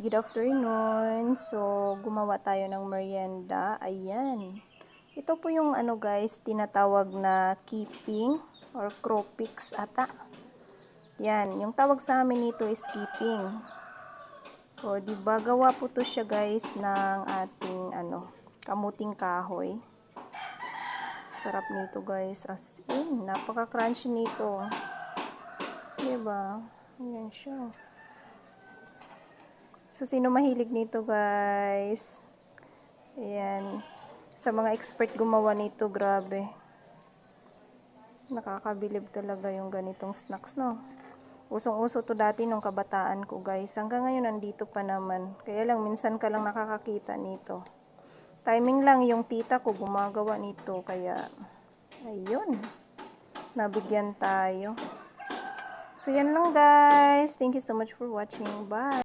Good afternoon. So, gumawa tayo ng merienda. Ayan. Ito po yung ano guys, tinatawag na keeping or cropix ata. Yan, yung tawag sa amin nito is keeping. O, diba, gawa po to siya guys ng ating kamuting kahoy. Sarap nito guys, as in, napaka-crunchy nito. Diba? Ayan siya. So, sino mahilig nito guys? Ayan. Sa mga expert gumawa nito, grabe. Nakakabilib talaga yung ganitong snacks, no? Usong-uso to dati nung kabataan ko guys. Hanggang ngayon nandito pa naman. Kaya lang, minsan ka lang nakakakita nito. Timing lang yung tita ko gumagawa nito. Kaya, ayun. Nabigyan tayo. So, yan lang guys. Thank you so much for watching. Bye!